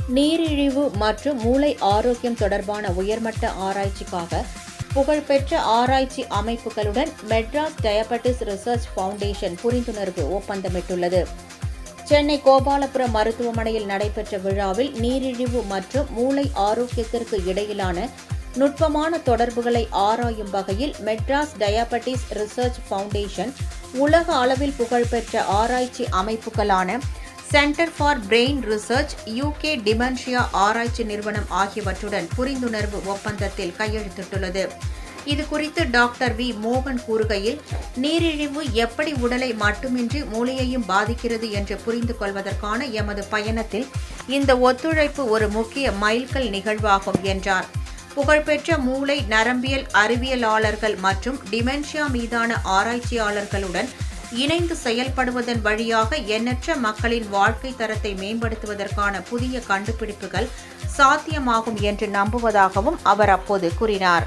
நீரிழிவு மற்றும் மூளை ஆரோக்கியம் தொடர்பான உயர்மட்ட ஆராய்ச்சிக்காக புகழ்பெற்ற ஆராய்ச்சி அமைப்புகளுடன் மெட்ராஸ் டயபெட்டிஸ் ரிசர்ச் ஃபவுண்டேஷன் புரிந்துணர்வு ஒப்பந்தமிட்டுள்ளது. சென்னை கோபாலபுரம் மருத்துவமனையில் நடைபெற்ற விழாவில் நீரிழிவு மற்றும் மூளை ஆரோக்கியத்திற்கு இடையிலான நுட்பமான தொடர்புகளை ஆராயும் வகையில் மெட்ராஸ் டயபெட்டிஸ் ரிசர்ச் ஃபவுண்டேஷன் உலக அளவில் புகழ்பெற்ற ஆராய்ச்சி அமைப்புகளான centre for brain research, UK dementia ஆராய்ச்சி நிறுவனம் ஆகியவற்றுடன் புரிந்துணர்வு ஒப்பந்தத்தில் கையெழுத்திட்டுள்ளது. இதுகுறித்து டாக்டர் வி. மோகன் கூறுகையில், நீரிழிவு எப்படி உடலை மட்டுமின்றி மூளையையும் பாதிக்கிறது என்று புரிந்து கொள்வதற்கான எமது பயணத்தில் இந்த ஒத்துழைப்பு ஒரு முக்கிய மைல்கல் நிகழ்வாகும் என்றார். புகழ்பெற்ற மூளை நரம்பியல் அறிவியலாளர்கள் மற்றும் டிமென்ஷியா மீதான ஆராய்ச்சியாளர்களுடன் இணைந்து செயல்படுவதன் வழியாக எண்ணற்ற மக்களின் வாழ்க்கை தரத்தை மேம்படுத்துவதற்கான புதிய கண்டுபிடிப்புகள் சாத்தியமாகும் என்று நம்புவதாகவும் அவர் அப்போது கூறினார்.